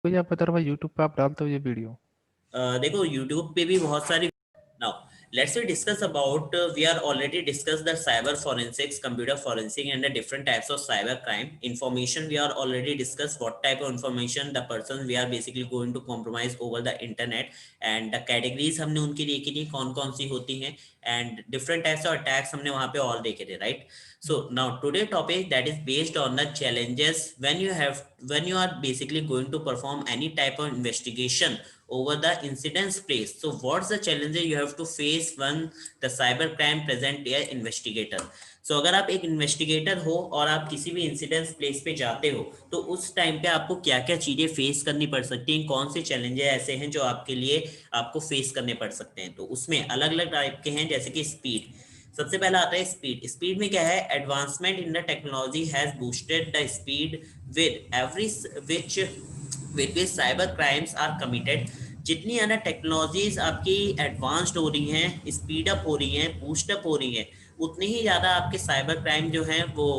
कोई आप बता रहा यूट्यूब पे आप डालते हो ये वीडियो? देखो यूट्यूब पे भी बहुत सारी now let's we discuss about we are already discuss the cyber forensics, computer forensic and the different types of cyber crime information. We are already discussed what type of information the person we are basically going to compromise over the internet and the categories हमने उनकी देखी थी कौन कौन सी होती हैं and different types of attacks हमने वहाँ पे और देखे थे, right? So now today topic that is based on the challenges when you are basically going to perform any type of investigation over the incident's place. So what's the challenges you have to face when the cyber crime present a investigator? So अगर आप एक investigator हो और आप किसी भी incident place पे जाते हो तो उस टाइम पे आपको क्या क्या चीजें फेस करनी पड़ सकती हैं, कौन से चैलेंजेस ऐसे हैं जो आपके लिए आपको फेस करने पड़ सकते हैं। तो उसमें अलग अलग टाइप के हैं, जैसे कि स्पीड। सबसे पहला आता है स्पीड। स्पीड में क्या है, advancement in the technology has boosted the speed with every which with cyber crimes are committed. जितनी ज़्यादा टेक्नोलॉजीज आपकी एडवांस्ड हो रही हैं, स्पीड अप हो रही हैं, बूस्ट अप हो रही हैं, उतनी ही ज़्यादा आपके साइबर क्राइम जो हैं वो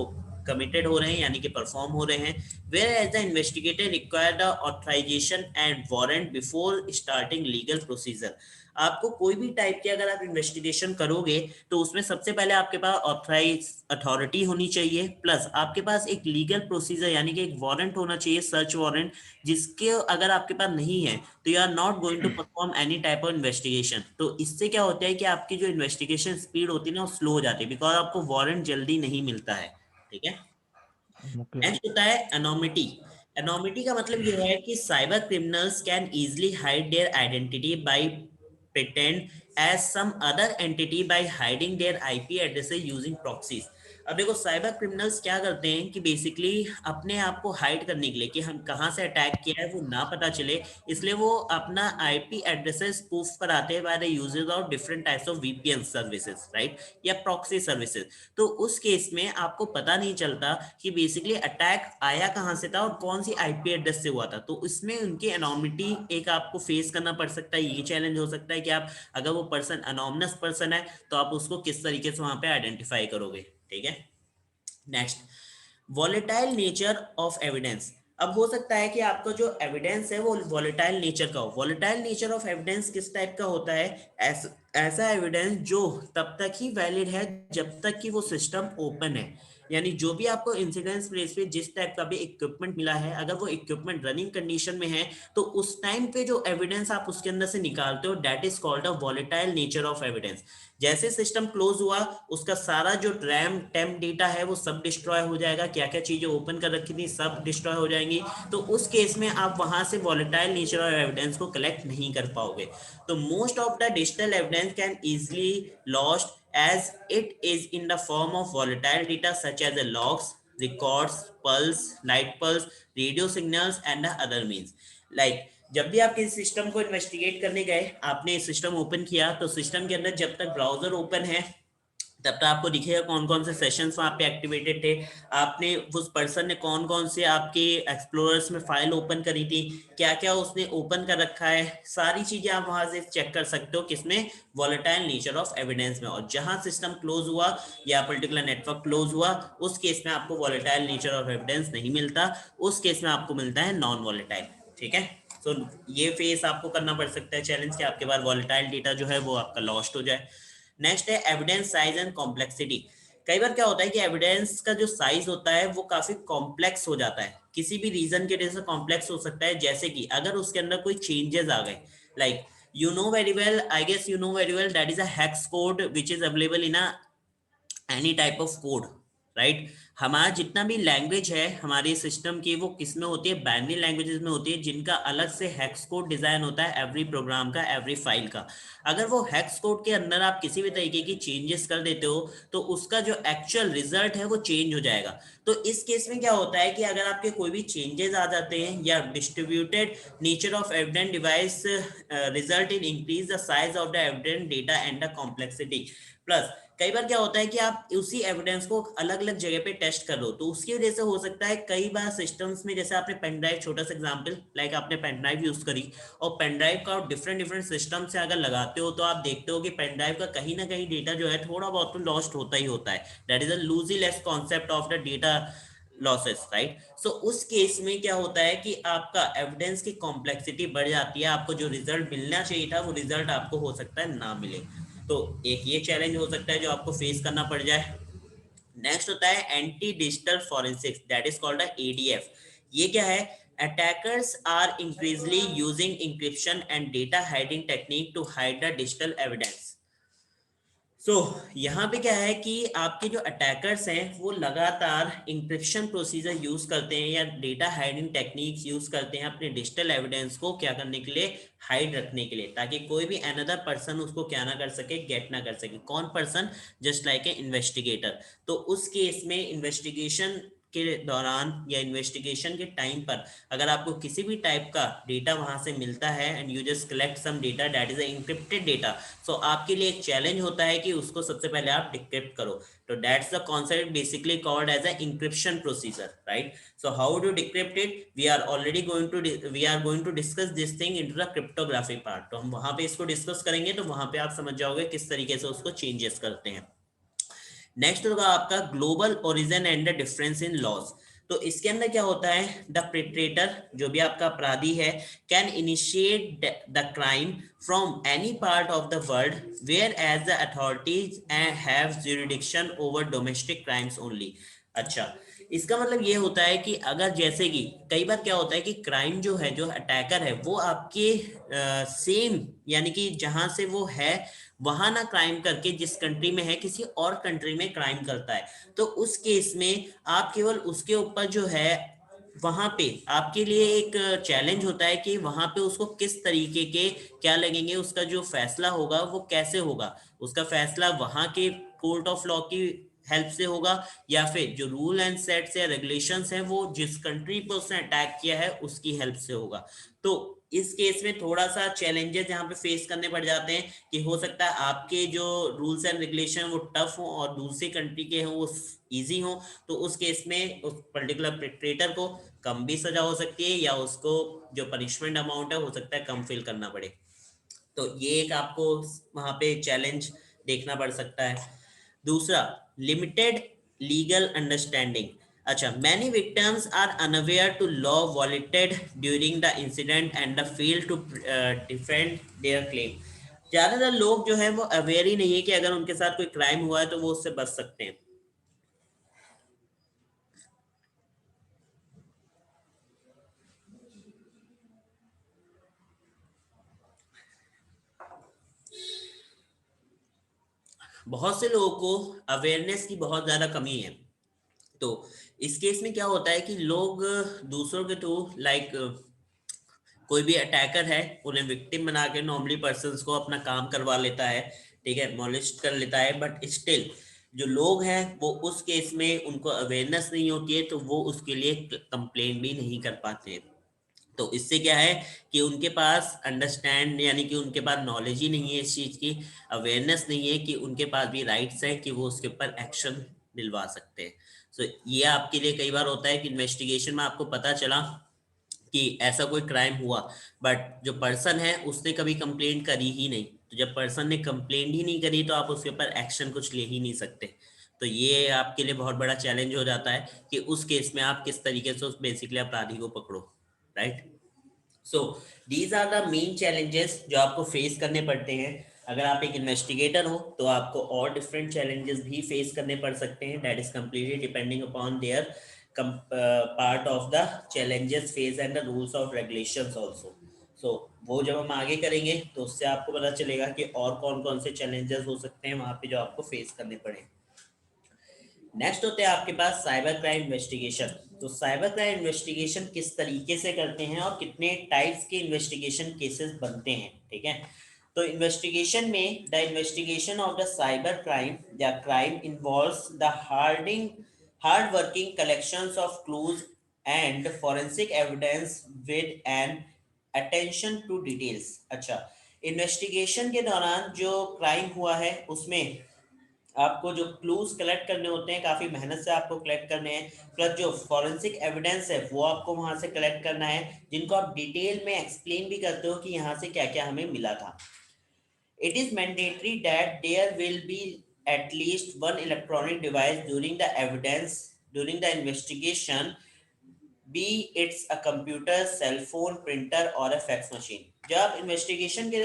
कमिटेड हो रहे हैं, यानी कि परफॉर्म हो रहे हैं। Whereas the investigator require the authorization and warrant before starting legal procedure. आपको कोई भी टाइप की अगर आप इन्वेस्टिगेशन करोगे तो उसमें सबसे पहले आपके पास ऑथराइज अथॉरिटी होनी चाहिए, प्लस आपके पास एक लीगल प्रोसीजर यानी कि एक वारंट होना चाहिए, सर्च वारंट, जिसके अगर आपके पास नहीं है तो you are not going to perform any type of investigation. तो इससे क्या होता है कि आपकी जो इन्वेस्टिगेशन स्पीड होती है ना वो स्लो हो जाती है, बिकॉज आपको वारंट जल्दी नहीं मिलता है। ठीक है। ओके। नेक्स्ट होता है एनोमिटी। एनोमिटी का मतलब यह है कि cyber criminals can easily hide their identity by pretend as some other entity by hiding their IP addresses using proxies। अब देखो साइबर क्रिमिनल्स क्या करते हैं कि बेसिकली अपने आप को हाइड करने के लिए कि हम कहाँ से अटैक किया है वो ना पता चले, इसलिए वो अपना आईपी एड्रेसेस स्पूफ कराते हैं by the uses of different types of VPN services, right, या प्रॉक्सी सर्विसेज। तो उस केस में आपको पता नहीं चलता कि बेसिकली अटैक आया कहाँ से था और कौन सी आईपी एड्रेस से हुआ था। तो इसमें उनकी एनोमिटी एक आपको फेस करना पड़ सकता है। ये चैलेंज हो सकता है कि आप अगर वो पर्सन अनोमनस पर्सन है तो आप उसको किस तरीके से वहां पे आइडेंटिफाई करोगे। ठीक है। Next, volatile nature of evidence. अब हो सकता है कि आपका जो एविडेंस है वो वॉलेटाइल नेचर का हो। वॉलेटाइल नेचर ऑफ एविडेंस किस टाइप का होता है, ऐसा एविडेंस जो तब तक ही वैलिड है जब तक कि वो सिस्टम ओपन है। यानी जो भी आपको इंसिडेंस प्लेस पे जिस टाइप का भी इक्विपमेंट मिला है, अगर वो इक्विपमेंट रनिंग कंडीशन में है तो उस टाइम पे जो एविडेंस आप उसके अंदर से निकालते हो that is called a volatile nature of evidence. जैसे सिस्टम क्लोज हुआ उसका सारा जो रैम टेम्प डेटा है वो सब डिस्ट्रॉय हो जाएगा, क्या क्या चीजें ओपन कर रखी थी सब डिस्ट्रॉय हो जाएंगी। तो उस केस में आप वहां से वॉलेटाइल नेचर ऑफ एविडेंस को कलेक्ट नहीं कर पाओगे। तो most of the digital evidence can easily lost as it is in the form of volatile data such as the logs, records, pulse, light pulse, radio signals and the other means। like जब भी आप किसी system को investigate करने गए, आपने system open किया तो सिस्टम के अंदर जब तक ब्राउजर ओपन है तब तक आपको दिखेगा कौन कौन से सेशंस वहां पे एक्टिवेटेड थे, आपने उस पर्सन ने कौन कौन से आपके एक्सप्लोरर्स में फाइल ओपन करी थी, क्या क्या उसने ओपन कर रखा है, सारी चीजें आप वहां से चेक कर सकते हो किसमें, वॉलेटाइल नेचर ऑफ एविडेंस में। और जहां सिस्टम क्लोज हुआ या पर्टिकुलर नेटवर्क क्लोज हुआ उस केस में आपको वॉलेटाइल नेचर ऑफ एविडेंस नहीं मिलता, उस केस में आपको मिलता है नॉन वॉलेटाइल। ठीक है। तो ये फेस आपको करना पड़ सकता है चैलेंज कि आपके पास वॉलेटाइल डेटा जो है वो आपका लॉस्ट हो जाए। नेक्स्ट है एविडेंस साइज एंड कॉम्प्लेक्सिटी। कई बार क्या होता है कि एविडेंस का जो साइज होता है वो काफी कॉम्प्लेक्स हो जाता है, किसी भी रीजन के वजह से कॉम्प्लेक्स हो सकता है। जैसे कि अगर उसके अंदर कोई चेंजेस आ गए, like you know very well, I guess you know very well, that is a hex code which is available in a any type of code, right. हमारा जितना भी लैंग्वेज है हमारे सिस्टम की वो किस में होती है, बाइनरी लैंग्वेजेस में होती है, जिनका अलग से हेक्स कोड डिजाइन होता है एवरी प्रोग्राम का, एवरी फाइल का। अगर वो हेक्स कोड के अंदर आप किसी भी तरीके की चेंजेस कर देते हो तो उसका जो एक्चुअल रिजल्ट है वो चेंज हो जाएगा। तो इस केस में क्या होता है कि अगर आपके कोई भी चेंजेस आ जाते हैं या distributed nature of evident device result in increase the size of the evident data and the complexity. Plus कई बार क्या होता है कि आप उसी एविडेंस को अलग अलग जगह पे टेस्ट कर लो, तो उसकी वजह से हो सकता है कई बार सिस्टम्स में, जैसे आपने पेन ड्राइव, छोटा सा एग्जांपल, लाइक आपने पेन ड्राइव यूज करी और पेन ड्राइव का डिफरेंट डिफरेंट सिस्टम से अगर लगाते हो तो आप देखते हो कि पेन ड्राइव का कहीं ना कहीं डेटा जो है थोड़ा बहुत तो लॉस्ट होता ही होता है। That is a lossless concept of the data losses, right. So उस केस में क्या होता है कि आपका एविडेंस की कॉम्प्लेक्सिटी बढ़ जाती है, आपको जो रिजल्ट मिलना चाहिए था वो रिजल्ट आपको हो सकता है ना मिले। तो एक ये चैलेंज हो सकता है जो आपको फेस करना पड़ जाए। नेक्स्ट होता है anti digital forensics, that is called ADF. ये क्या है? Attackers are increasingly using encryption and data hiding technique to hide the digital evidence. यहाँ पे क्या है कि आपके जो अटैकर्स हैं वो लगातार इंक्रिप्शन प्रोसीजर यूज करते हैं या डेटा हाइडिंग टेक्निक्स यूज करते हैं अपने डिजिटल एविडेंस को क्या करने के लिए, हाइड रखने के लिए, ताकि कोई भी अनदर पर्सन उसको क्या ना कर सके, गेट ना कर सके। कौन person? Just like a investigator. तो उस केस में इन्वेस्टिगेशन के दौरान या इन्वेस्टिगेशन के टाइम पर अगर आपको किसी भी टाइप का डेटा वहां से मिलता है and you just collect some data that is encrypted data, so आपके लिए एक चैलेंज होता है कि उसको सबसे पहले आप डिक्रिप्ट करो। तो that's the concept basically called as a encryption procedure, right. So how do decrypt it? We are going to discuss this thing into the cryptography part. तो हम वहां पे इसको डिस्कस करेंगे, तो वहां पे आप समझ जाओगे किस तरीके से उसको चेंजेस करते हैं। नेक्स्ट होगा आपका global origin and the difference in laws. तो इसके अंदर क्या होता है, द प्रेटरेटर जो भी आपका अपराधी है can initiate the crime from any part of the world whereas the authorities have jurisdiction over domestic crimes only. अच्छा, इसका मतलब ये होता है कि अगर जैसे कि कई बार क्या होता है कि क्राइम जो है, जो अटैकर है वो आपके सेम यानी कि जहां से वो है वहां ना क्राइम करके जिस कंट्री में है किसी और कंट्री में क्राइम करता है। तो उस केस में आप केवल उसके ऊपर जो है वहां पे आपके लिए एक चैलेंज होता है कि वहां पे उसको किस तरीके के क्या लगेंगे, उसका जो फैसला होगा वो कैसे होगा। उसका फैसला वहां के कोर्ट ऑफ लॉ की हेल्प से होगा या फिर जो रूल एंड सेट्स या रेगुलेशंस हैं वो जिस कंट्री पर उसने अटैक किया है उसकी हेल्प से होगा। तो इस केस में थोड़ा सा चैलेंजेस यहाँ पे फेस करने पड़ जाते हैं कि हो सकता है आपके जो रूल्स एंड रेगुलेशन वो टफ हो और दूसरी कंट्री के हो वो इजी हो। तो उस केस में उस पर्टिकुलर परपेट्रेटर को कम भी सजा हो सकती है या उसको जो पनिशमेंट अमाउंट है हो सकता है कम फील करना पड़े। तो ये एक आपको वहां पे चैलेंज देखना पड़ सकता है। दूसरा, लिमिटेड लीगल अंडरस्टैंडिंग। अच्छा, many victims are unaware to law violated during the incident and the fail to defend their claim. ज्यादातर लोग जो है वो अवेयर ही नहीं है कि अगर उनके साथ कोई क्राइम हुआ है तो वो उससे बच सकते हैं। बहुत से लोगों को अवेयरनेस की बहुत ज्यादा कमी है। तो इस केस में क्या होता है कि लोग दूसरों के थ्रू लाइक कोई भी अटैकर है उन्हें विक्टिम बना के नॉर्मली पर्सन को अपना काम करवा लेता है, ठीक है, मॉलिस्ट कर लेता है। बट स्टिल जो लोग हैं वो उस केस में उनको अवेयरनेस नहीं होती है तो वो उसके लिए कंप्लेन भी नहीं कर पाते। तो इससे क्या है कि उनके पास अंडरस्टैंड यानी कि उनके पास नॉलेज ही नहीं है इस चीज की, अवेयरनेस नहीं है कि उनके पास भी राइट्स है कि वो उसके ऊपर एक्शन दिलवा सकते हैं। सो ये आपके लिए कई बार होता है कि इन्वेस्टिगेशन में आपको पता चला कि ऐसा कोई क्राइम हुआ बट जो पर्सन है उसने कभी कंप्लेंट करी ही नहीं। तो जब पर्सन ने कंप्लेंट ही नहीं करी तो आप उसके ऊपर एक्शन कुछ ले ही नहीं सकते। तो ये आपके लिए बहुत बड़ा चैलेंज हो जाता है कि उस केस में आप किस तरीके से उस बेसिकली अपराधी को पकड़ो, right. So these are the main challenges जो आपको फेस करने पड़ते हैं। अगर आप एक इन्वेस्टिगेटर हो तो आपको और डिफरेंट चैलेंजेस भी फेस करने पड़ सकते हैं, that is completely depending upon their part of the challenges face and the rules of regulations also. So वो जब हम आगे करेंगे तो उससे आपको पता चलेगा कि और कौन कौन से चैलेंजेस हो सकते हैं वहां पे जो आपको फेस करने पड़े। नेक्स्ट होते हैं आपके पास साइबर क्राइम इन्वेस्टिगेशन। तो साइबर क्राइम इन्वेस्टिगेशन किस तरीके से करते हैं और कितने टाइप्स के इन्वेस्टिगेशन केसेस बनते हैं, ठीक है। तो इन्वेस्टिगेशन में the investigation of the cyber crime या crime involves the hard working collections of clues and forensic evidence with an attention to details. अच्छा, इन्वेस्टिगेशन के दौरान जो क्राइम हुआ है उसमें आपको जो क्लूज कलेक्ट करने होते हैं काफी मेहनत से आपको कलेक्ट करने हैं, प्लस जो फॉरेंसिक एविडेंस है वो आपको वहां से कलेक्ट करना है जिनको आप डिटेल में एक्सप्लेन भी करते हो कि यहाँ से क्या क्या हमें मिला था। It is mandatory that there will be at least one electronic device during the evidence during the investigation, be it's a computer, cell phone, printer or a fax machine. जब आप इन्वेस्टिगेशन के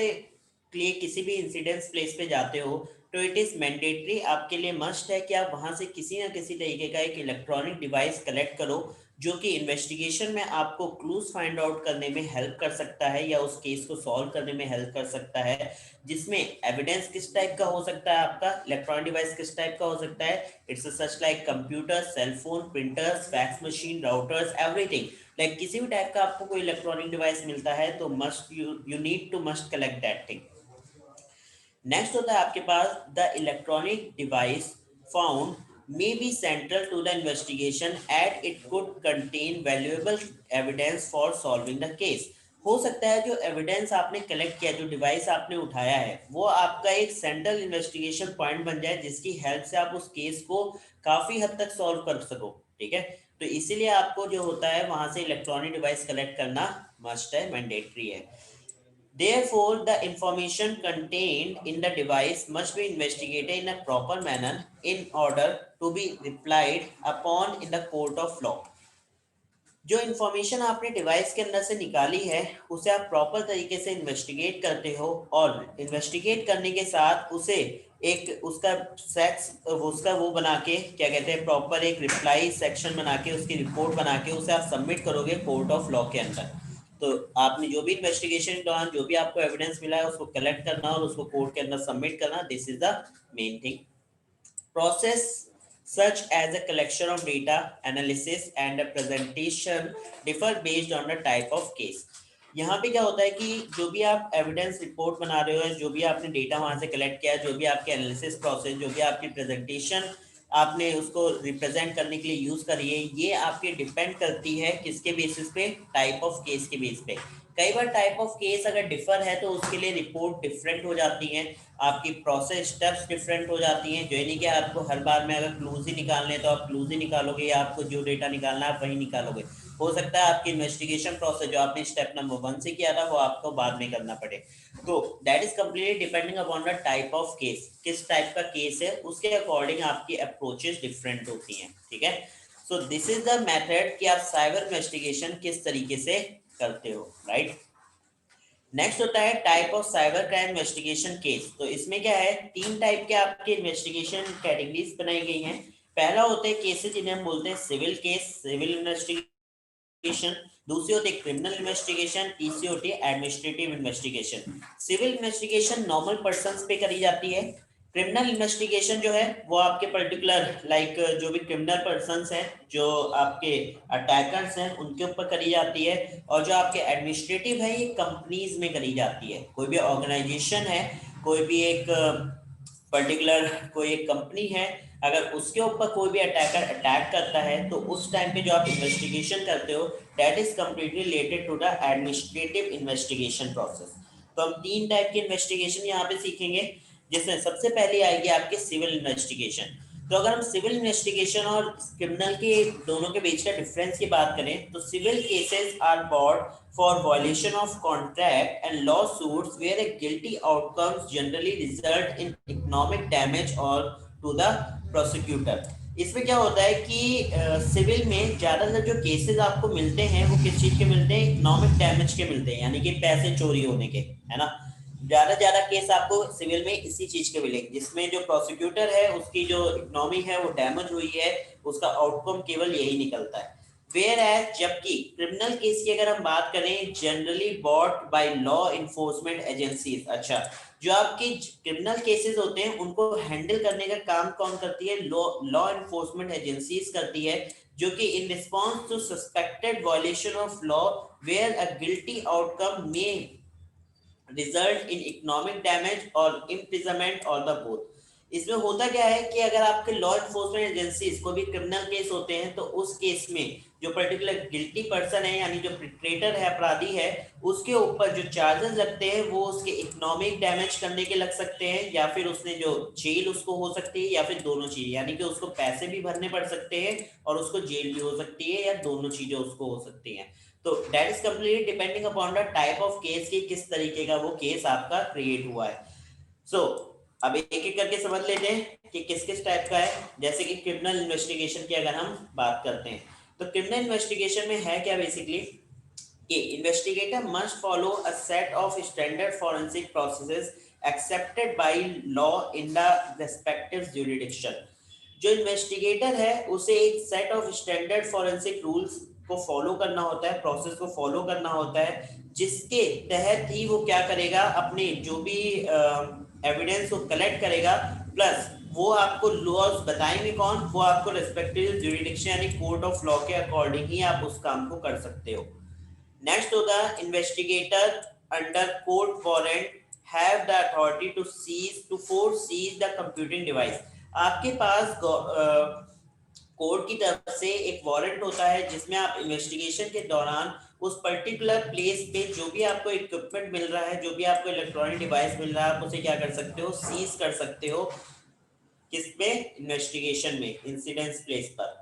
लिए किसी भी इंसिडेंस प्लेस पे जाते हो तो इट इज मैंडेटरी, आपके लिए मस्ट है कि आप वहां से किसी ना किसी तरीके का एक इलेक्ट्रॉनिक डिवाइस कलेक्ट करो जो कि इन्वेस्टिगेशन में आपको क्लूज फाइंड आउट करने में हेल्प कर सकता है या उस केस को सॉल्व करने में हेल्प कर सकता है, जिसमें एविडेंस किस टाइप का हो सकता है, आपका इलेक्ट्रॉनिक डिवाइस किस टाइप का हो सकता है, it's such like computer, cell phone, printers, fax machine, routers, everything. Like किसी भी टाइप का आपको कोई इलेक्ट्रॉनिक डिवाइस मिलता है तो must you need to must collect that thing. Next होता है आपके पास the electronic device found may be central to the investigation at it could contain valuable evidence for solving the case. हो सकता है जो एविडेंस आपने कलेक्ट किया, जो डिवाइस आपने उठाया है, वो आपका एक सेंट्रल इन्वेस्टिगेशन पॉइंट बन जाए जिसकी हेल्प से आप उस केस को काफी हद तक सॉल्व कर सको। ठीक है, तो इसीलिए आपको जो होता है वहां से इलेक्ट्रॉनिक डिवाइस कलेक्ट करना मस्ट है, मैंडेटरी है। Therefore, the information contained in the device must be investigated in a proper manner in order to be replied upon in the court of law. जो इन्फॉर्मेशन आपने device के अंदर से निकाली है उसे आप प्रॉपर तरीके से इन्वेस्टिगेट करते हो और इन्वेस्टिगेट करने के साथ उसे एक उसका सेक्स उसका वो बना के क्या कहते हैं प्रॉपर एक रिप्लाई सेक्शन बना के उसकी रिपोर्ट बना के उसे आप सबमिट करोगे कोर्ट ऑफ लॉ के अंदर। तो आपने जो भी इन्वेस्टिगेशन के दौरान जो भी आपको एविडेंस मिला है उसको कलेक्ट करना और उसको कोर्ट के अंदर सबमिट करना, this is the main thing. Process such as a collection of data, analysis and a presentation differ based on the type of case. यहाँ पे क्या होता है कि जो भी आप एविडेंस रिपोर्ट बना रहे हो, जो भी आपने डेटा वहां से कलेक्ट किया, जो भी आपके एनालिसिस प्रोसेस, जो भी आपकी प्रेजेंटेशन आपने उसको रिप्रेजेंट करने के लिए यूज करी है, ये आपके डिपेंड करती है किसके बेसिस पे, टाइप ऑफ केस के बेस पे। कई बार टाइप ऑफ केस अगर डिफर है तो उसके लिए रिपोर्ट डिफरेंट हो जाती है, आपकी प्रोसेस स्टेप्स डिफरेंट हो जाती हैं। जो नहीं कि आपको हर बार में अगर क्लूज ही निकालने तो आप क्लूज ही निकालोगे या आपको जो डेटा निकालना है आप वही निकालोगे। हो सकता है आपकी इन्वेस्टिगेशन प्रोसेस जो आपने स्टेप नंबर 1 से किया था वो आपको बाद में करना पड़े। तो that is completely depending upon the type of case, किस टाइप का केस है उसके अकॉर्डिंग आपकी अप्रोचेस डिफरेंट होती हैं। ठीक है, so this is the method कि आप साइबर इन्वेस्टिगेशन किस तरीके से करते हो, राइट। नेक्स्ट होता है type of cyber crime investigation case. तो इसमें क्या है, 3 टाइप के आपके इन्वेस्टिगेशन कैटेगरीज बनाई गई हैं। पहला होते हैं केसेस जिन्हें हम बोलते हैं सिविल केस, सिविल इन्वेस्टिगेशन। दूसरी होती है क्रिमिनल इन्वेस्टिगेशन, तीसरी होती है administrative investigation. Civil investigation normal persons पे करी जाती है। क्रिमिनल इन्वेस्टिगेशन जो है वो आपके पर्टिकुलर लाइक जो भी क्रिमिनल पर्सन्स हैं, जो आपके अटैकर्स हैं, उनके ऊपर करी जाती है। और जो आपके एडमिनिस्ट्रेटिव है ये कंपनीज में करी जाती है। कोई भी ऑर्गेनाइजेशन है, कोई भी एक पर्टिकुलर कोई एक कंपनी है, अगर उसके ऊपर कोई भी अटैकर अटैक करता है तो उस टाइम पे जो आप इन्वेस्टिगेशन करते हो that is completely related to the administrative investigation process. तो हम 3 टाइप की इन्वेस्टिगेशन यहाँ पे सीखेंगे, जिसमें सबसे पहले आएगी आपके सिविल इन्वेस्टिगेशन। तो अगर हम सिविल इन्वेस्टिगेशन और क्रिमिनल के दोनों के बीच का डिफरेंस की बात करें तो civil cases are brought for violation of contract and lawsuits where a guilty outcomes generally result in economic damage or to the prosecutor। इसमें क्या होता है कि सिविल में ज्यादातर जो केसेस आपको मिलते हैं वो किस चीज के मिलते हैं, इकोनॉमिक डैमेज के मिलते हैं, यानी कि पैसे चोरी होने के, है ना। ज्यादा केस आपको सिविल में इसी चीज के मिलेंगे जिसमें जो प्रोसिक्यूटर है उसकी जो इकोनॉमी है वो डैमेज हुई है, उसका आउटकम केवल यही निकलता है। वेयर एज जबकि क्रिमिनल केस की अगर हम बात करें generally bought by law enforcement agencies. अच्छा, जो आपकी क्रिमिनल केसेस होते हैं उनको हैंडल करने का काम कौन करती है, लॉ इन्फोर्समेंट एजेंसीज करती है, जो कि in response to suspected violation of law where a guilty outcome में रिजल्ट इन इकोनॉमिक डैमेज और इम्प्रिजनमेंट और द बोथ। इसमें होता क्या है कि अगर आपके लॉ इन्फोर्समेंट एजेंसीज को भी क्रिमिनल केस होते हैं तो उस केस में जो पर्टिकुलर गिल्टी पर्सन है यानी जो प्रिट्रेटर है, अपराधी है, उसके ऊपर जो चार्जेस लगते हैं वो उसके इकोनॉमिक डैमेज करने के लग सकते हैं या फिर उसने जो जेल उसको हो सकती है या फिर दोनों चीजें, यानी कि उसको पैसे भी भरने पड़ सकते हैं और उसको जेल भी हो सकती है या दोनों चीजें उसको हो सकती हैं। तो that is completely depending upon the type of case कि किस तरीके का वो केस आपका क्रिएट हुआ है। सो अब एक एक करके समझ लेते हैं कि किस किस टाइप का है। जैसे कि क्रिमिनल इन्वेस्टिगेशन की अगर हम बात करते हैं, तो क्रिमिनल इन्वेस्टिगेशन में है क्या बेसिकली कि investigator must follow a set of standard forensic processes accepted by law in the respective jurisdiction. जो इन्वेस्टिगेटर है उसे एक set of standard forensic rules को फॉलो करना होता है, प्रोसेस को फॉलो करना होता है, जिसके तहत ही वो क्या करेगा, अपने जो भी एविडेंस को कलेक्ट करेगा, प्लस वो आपको लॉज बताएंगे कौन, वो आपको रेस्पेक्टिव ज्यूरिडिक्शन यानी कोर्ट ऑफ लॉ के अकॉर्डिंग ही आप उस काम को कर सकते हो। नेक्स्ट होगा investigator under court warrant have the authority to seize to force seize the computing device. आपके पास कोर्ट की तरफ से एक वारंट होता है जिसमें आप इन्वेस्टिगेशन के दौरान उस पर्टिकुलर प्लेस पे जो भी आपको इक्विपमेंट मिल रहा है, जो भी आपको इलेक्ट्रॉनिक डिवाइस मिल रहा है, आप उसे क्या कर सकते हो, सीज कर सकते हो। किसमें, इन्वेस्टिगेशन में, इंसिडेंट प्लेस पर।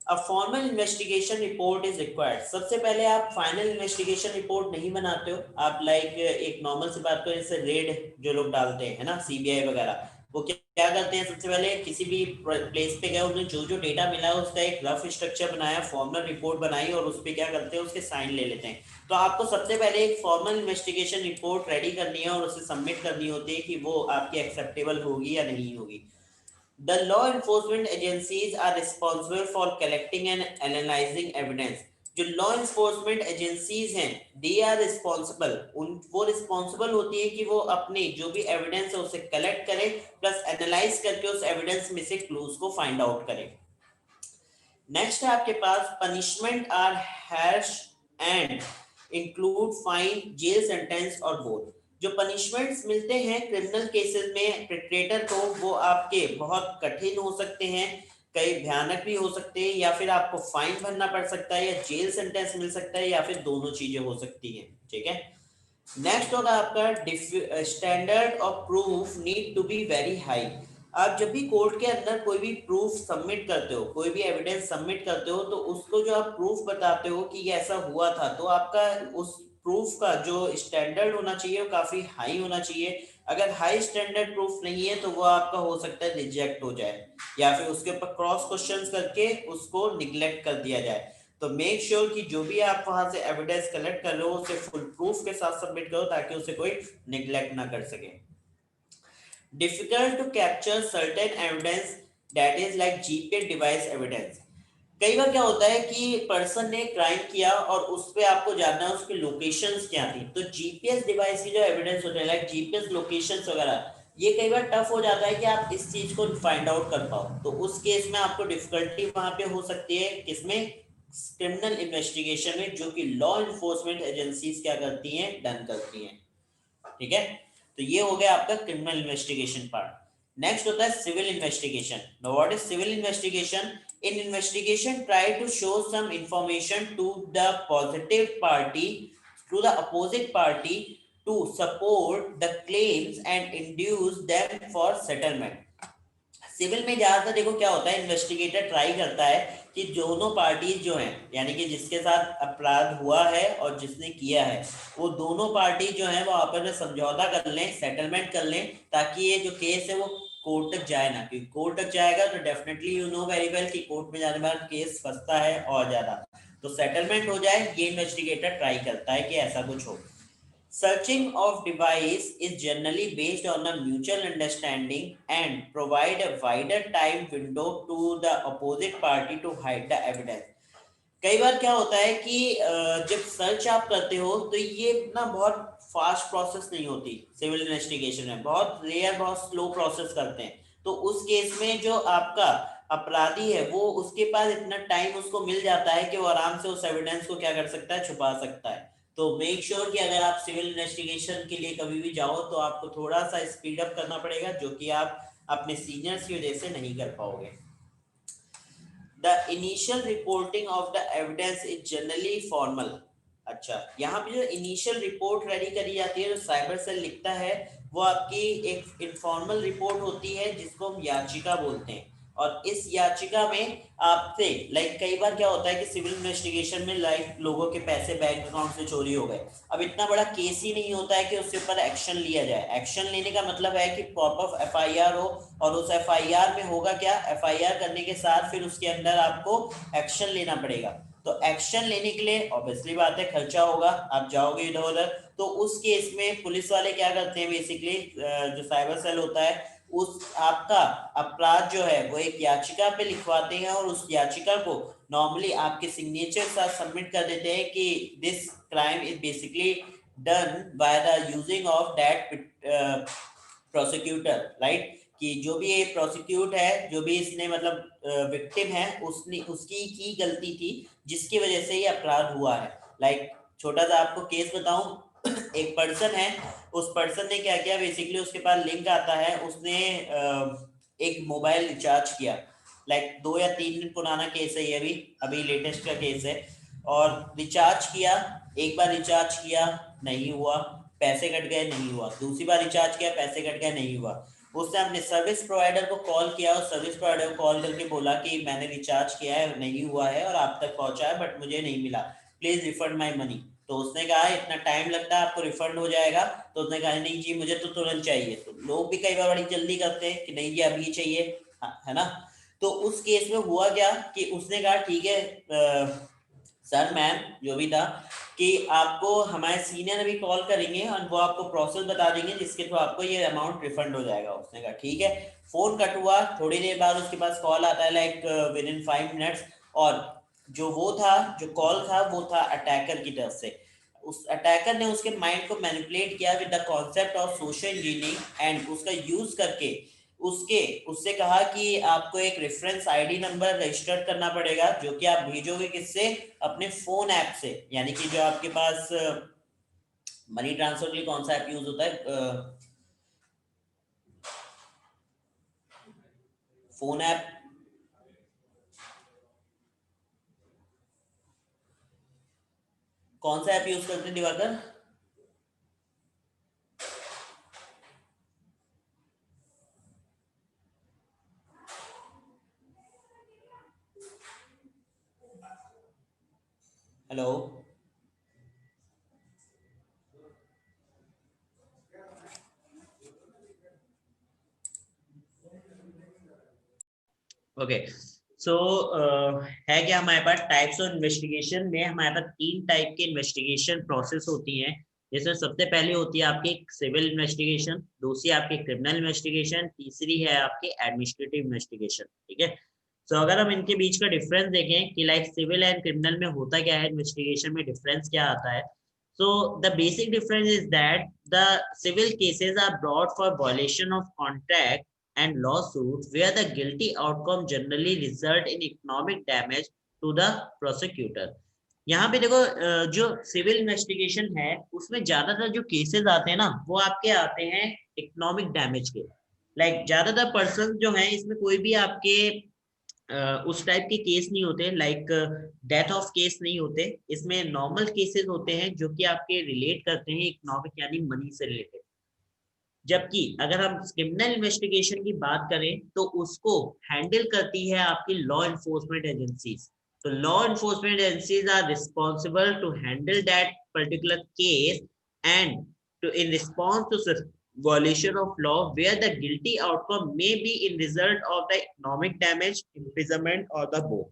A formal investigation report is required. सबसे पहले आप फाइनल इन्वेस्टिगेशन रिपोर्ट नहीं बनाते हो, आप लाइक एक नॉर्मल सी बात करें, जैसे रेड जो लोग डालते हैं है ना, सीबीआई वगैरह, वो क्या करते हैं, सबसे पहले किसी भी प्लेस पे गए, उन्हें जो जो डेटा मिला है उसका एक रफ स्ट्रक्चर बनाया, फॉर्मल रिपोर्ट बनाई, और उस पर क्या करते हैं, उसके साइन ले लेते हैं। तो आपको सबसे पहले एक फॉर्मल इन्वेस्टिगेशन रिपोर्ट रेडी करनी है और उसे सबमिट करनी होती है कि वो आपकी एक्सेप्टेबल होगी या नहीं होगी। The law enforcement agencies are responsible for collecting and analyzing evidence. जो लॉ इन्फोर्समेंट एजेंसीज हैं, दे आर रिस्पॉन्सिबल, वो रिस्पॉन्सिबल होती है कि वो अपने जो भी एविडेंस है उसे कलेक्ट करें, प्लस एनालाइज करके उस एविडेंस में से क्लूज को फाइंड आउट करें। नेक्स्ट है आपके पास punishment are harsh and include fine, jail sentence और बोथ। जो पनिशमेंट्स मिलते हैं क्रिमिनल केसेस में प्रिपरेटर को, वो आपके बहुत कठिन हो सकते हैं, कई भयानक भी हो सकते हैं, या फिर आपको फाइन भरना पड़ सकता है, या जेल सेंटेंस मिल सकता है, या फिर दोनों चीजें हो सकती हैं। ठीक है। नेक्स्ट होगा आपका standard of proof need to be very high. आप जब भी कोर्ट के अंदर कोई भी प्रूफ सबमिट करते हो, कोई भी एविडेंस सबमिट करते हो, तो उसको जो आप प्रूफ बताते हो कि ये ऐसा हुआ था, तो आपका उस प्रूफ का जो स्टैंडर्ड होना चाहिए वो काफी हाई होना चाहिए। अगर हाई स्टैंडर्ड प्रूफ नहीं है तो वो आपका हो सकता है रिजेक्ट हो जाए, या फिर उसके ऊपर क्रॉस क्वेश्चंस करके उसको निग्लेक्ट कर दिया जाए। तो मेक श्योर कि जो भी आप वहां से एविडेंस कलेक्ट कर रहे हो उसे फुल प्रूफ के साथ सबमिट करो, ताकि उसे कोई निग्लेक्ट ना कर सके। Difficult to capture certain evidence that is like GPS device evidence. कई बार क्या होता है कि पर्सन ने क्राइम किया और उस पे आपको जानना है उसकी लोकेशंस क्या थी, तो जीपीएस डिवाइस की जो एविडेंस होते हैं लाइक जीपीएस लोकेशंस वगैरह, ये कई बार टफ हो जाता है कि आप इस चीज को फाइंड आउट कर पाओ। तो उस केस में आपको डिफिकल्टी वहां पे हो सकती है, किसमें, क्रिमिनल इन्वेस्टिगेशन में, जो कि लॉ इन्फोर्समेंट एजेंसीज क्या करती हैं, डन करती हैं। ठीक है। तो ये हो गया आपका क्रिमिनल इन्वेस्टिगेशन पार्ट। नेक्स्ट होता है civil investigation. Now what is civil investigation? In investigation try to show some information to the positive party, to the opposite party, to support the claims and induce them for settlement. Civil में ज्यादातर देखो क्या होता है, investigator try करता है कि दोनों पार्टीज जो हैं, यानी कि जिसके साथ अपराध हुआ है और जिसने किया है, वो दोनों पार्टी जो हैं वो आपस में समझौता कर लें, सेटलमेंट कर लें, ताकि ये जो केस है वो कोर्ट तक जाए ना, क्योंकि कोर्ट तक जाएगा तो definitely you know very well कि कोर्ट में जाने के बाद केस फंसता है और ज्यादा। तो सेटलमेंट हो जाए, ये इन्वेस्टिगेटर ट्राई करता है कि ऐसा कुछ हो। Searching of device is generally based on a mutual understanding and provide a wider time window to the opposite party to hide the evidence. कई बार क्या होता है कि जब सर्च आप करते हो तो ये ना बहुत फास्ट प्रोसेस नहीं होती, सिविल इन्वेस्टिगेशन में बहुत रेयर, बहुत स्लो प्रोसेस करते हैं। तो उस केस में जो आपका अपराधी है वो, उसके पास इतना टाइम उसको मिल जाता है कि वो आराम से उस एविडेंस को क्या कर सकता है, छुपा सकता है। तो मेक श्योर कि अगर आप सिविल इन्वेस्टिगेशन के लिए कभी भी जाओ तो आपको थोड़ा सा स्पीड अप करना पड़ेगा, जो कि आप अपने सीनियर्स की वजह से नहीं कर पाओगे। The initial reporting of the evidence is generally formal. अच्छा, यहाँ पे जो इनिशियल रिपोर्ट रेडी करी जाती है, जो साइबर सेल लिखता है, वो आपकी एक इनफॉर्मल रिपोर्ट होती है जिसको हम याचिका बोलते हैं। और इस याचिका में आपसे लाइक कई बार क्या होता है कि सिविल इन्वेस्टिगेशन में लाइक लोगों के पैसे बैंक अकाउंट से चोरी हो गए, अब इतना बड़ा केस ही नहीं होता है कि उसके ऊपर एक्शन लिया जाए। एक्शन लेने का मतलब है कि प्रॉपर एफआईआर हो, और उस एफआईआर में होगा क्या, एफआईआर करने के साथ फिर उसके अंदर आपको एक्शन लेना पड़ेगा। तो एक्शन लेने के लिए ऑब्वियसली बात है खर्चा होगा, आप जाओगे इधर उधर। तो उस केस में पुलिस वाले क्या करते हैं, बेसिकली जो साइबर सेल होता है, उस आपका अपराध जो है वो एक याचिका पे लिखवाते हैं, और उस याचिका को नॉर्मली आपके सिग्नेचर साथ सबमिट कर देते हैं कि this crime is basically done by the using of that prosecutor, right, कि जो भी ये प्रोसिक्यूट है, जो भी इसने मतलब विक्टिम है, उसने उसकी ही गलती थी जिसकी वजह से ये अपराध हुआ है। लाइक छोटा सा आपको केस बताऊं, एक पर्सन है, उस पर्सन ने क्या किया, बेसिकली उसके पास लिंक आता है, उसने एक मोबाइल रिचार्ज किया, लाइक 2 या 3 दिन पुराना केस है ये, अभी अभी लेटेस्ट का केस है। और रिचार्ज किया, एक बार रिचार्ज किया नहीं हुआ, पैसे कट गए, नहीं हुआ, दूसरी बार रिचार्ज किया, पैसे कट गए, नहीं हुआ। उसने अपने सर्विस प्रोवाइडर को कॉल किया, और सर्विस प्रोवाइडर को कॉल करके बोला कि मैंने रिचार्ज किया है, नहीं हुआ है, और आप तक पहुंचा है बट मुझे नहीं मिला, प्लीज रिफंड माई मनी। तो उसने कहा इतना टाइम लगता है, आपको रिफंड हो जाएगा। तो उसने कहा नहीं जी मुझे तो तुरंत चाहिए। तो लोग भी कई बार बड़ी जल्दी करते हैं कि नहीं जी अभी चाहिए, है ना। तो उस केस में हुआ क्या कि उसने कहा ठीक है सर मैम जो भी था, कि आपको हमारे सीनियर अभी कॉल करेंगे और वो आपको प्रोसेस बता देंगे जिसके थ्रू आपको ये अमाउंट रिफंड हो जाएगा। उसने कहा ठीक है। फोन कट हुआ, थोड़ी देर बाद उसके पास कॉल आता है लाइक विद इन 5 मिनट्स, और जो वो था, जो कॉल था वो था अटैकर की तरफ से। उस अटैकर ने उसके माइंड को मैनिपुलेट किया with the concept of social engineering, and उसका यूज करके उससे कहा कि आपको एक रेफरेंस आईडी नंबर रजिस्टर करना पड़ेगा, जो कि आप भेजोगे किससे, अपने फोन ऐप से। यानी कि जो आपके पास मनी ट्रांसफर के लिए कौन सा ऐप यूज होता है, फोन ऐप, कौन सा ऐप यूज करते हैं दिवाकर? हेलो। ओके, सो है क्या हमारे पास टाइप्स ऑफ इन्वेस्टिगेशन में, हमारे पास 3 टाइप के इन्वेस्टिगेशन प्रोसेस होती हैं। जिसमें सबसे पहले होती है आपकी सिविल इन्वेस्टिगेशन, दूसरी आपकी क्रिमिनल इन्वेस्टिगेशन, तीसरी है आपकी एडमिनिस्ट्रेटिव इन्वेस्टिगेशन। ठीक है, तो अगर हम इनके बीच का डिफरेंस देखें कि लाइक सिविल एंड क्रिमिनल में होता क्या है, इन्वेस्टिगेशन में डिफरेंस क्या आता है। So the basic difference is that the civil cases are brought for violation of contract and lawsuits where the guilty outcome generally result in economic damage to the prosecutor. यहाँ पे देखो जो civil investigation है उसमें ज्यादातर जो cases आते हैं ना, वो आपके आते हैं इकोनॉमिक डैमेज के। लाइक ज्यादातर पर्सन जो हैं इसमें कोई भी आपके उस टाइप के केस नहीं होते, लाइक डेथ ऑफ केस नहीं होते। इसमें नॉर्मल केसेस होते हैं जो कि आपके रिलेट करते हैं इकोनॉमिक यानी मनी से रिलेटेड। जबकि अगर हम क्रिमिनल इन्वेस्टिगेशन की बात करें तो उसको हैंडल करती है आपकी लॉ इन्फोर्समेंट एजेंसीज। तो law enforcement agencies are responsible to handle that particular case and to in response to violation of law where the guilty outcome may be in result of the economic damage, imprisonment or the both.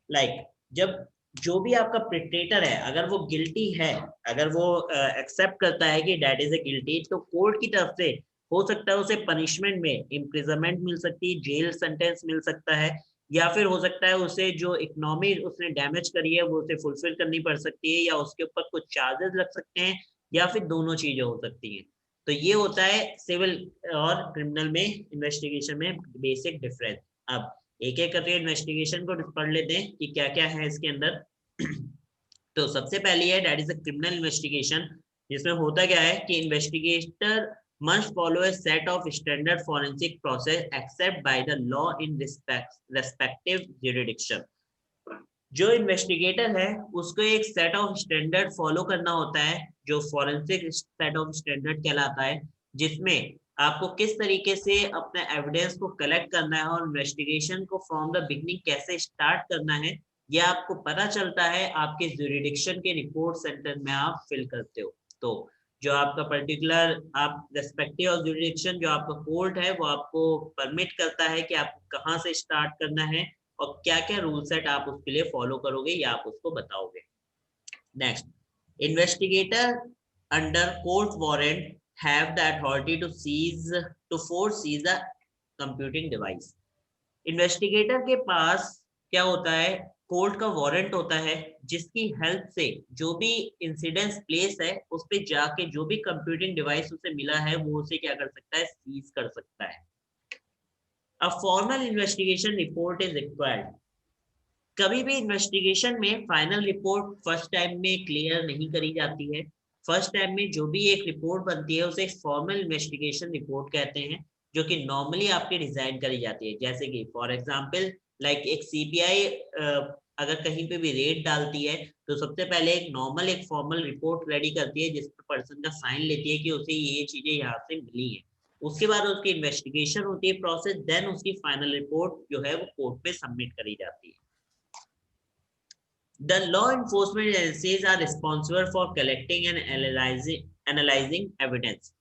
Like जब जो भी आपका प्रिटेटर है अगर वो guilty है, अगर वो एक्सेप्ट करता है कि दैट इज ए गिल्टी, तो कोर्ट की तरफ से हो सकता है उसे पनिशमेंट में इम्प्रिजनमेंट मिल सकती है, जेल सेंटेंस मिल सकता है, या फिर हो सकता है उसे जो इकोनॉमी उसने डैमेज करी है वो उसे फुलफिल करनी पड़ सकती है, या उसके ऊपर कुछ चार्जेस लग सकते हैं, या फिर दोनों चीजें हो सकती हैं। तो ये होता है सिविल और क्रिमिनल में इन्वेस्टिगेशन में बेसिक डिफरेंस। अब एक एक करके इन्वेस्टिगेशन को पढ़ लेते हैं कि क्या क्या है इसके अंदर। तो सबसे पहली है that is a criminal investigation, जिसमें होता क्या है कि investigator must follow a set of standard forensic process accepted by the law in respective jurisdiction. जो इन्वेस्टिगेटर है उसको एक सेट ऑफ स्टैंडर्ड फॉलो करना होता है जो फॉरेंसिक सेट ऑफ स्टैंडर्ड कहलाता है, जिसमें आपको किस तरीके से अपने एविडेंस को कलेक्ट करना है और इन्वेस्टिगेशन को फ्रॉम द बिगनिंग कैसे स्टार्ट करना है, ये आपको पता चलता है आपके ज्यूरिडिक्शन के रिपोर्ट सेंटर में आप फिल करते हो। तो जो आपका पर्टिकुलर आप रेस्पेक्टिव ऑफ ज्यूरिडिक्शन जो आपका कोर्ट है वो आपको परमिट करता है कि आपको कहाँ से स्टार्ट करना है और क्या क्या रूल सेट आप उसके लिए फॉलो करोगे या आप उसको बताओगे। Next, investigator under court warrant have the authority to force seize the computing device। Investigator के पास क्या होता है, कोर्ट का वारंट होता है जिसकी हेल्प से जो भी इंसिडेंस प्लेस है उस पे जाके जो भी कंप्यूटिंग डिवाइस उसे मिला है वो उसे क्या कर सकता है, सीज कर सकता है। A formal investigation report is required. कभी भी इन्वेस्टिगेशन में फाइनल रिपोर्ट फर्स्ट टाइम में क्लियर नहीं करी जाती है। फर्स्ट टाइम में जो भी एक रिपोर्ट बनती है उसे फॉर्मल इन्वेस्टिगेशन रिपोर्ट कहते हैं, जो कि नॉर्मली आपकी डिजाइन करी जाती है। जैसे कि फॉर एग्जांपल लाइक एक सीबीआई अगर कहीं पे भी रेड डालती है तो सबसे पहले एक नॉर्मल एक फॉर्मल रिपोर्ट रेडी करती है जिस पर पर्सन का साइन लेती है कि उसे ये चीजें यहाँ से मिली है। उसके बाद उसकी इन्वेस्टिगेशन होती है प्रोसेस, देन उसकी फाइनल रिपोर्ट जो है वो कोर्ट पे सबमिट करी जाती है। The law enforcement agencies are responsible for collecting and analyzing evidence।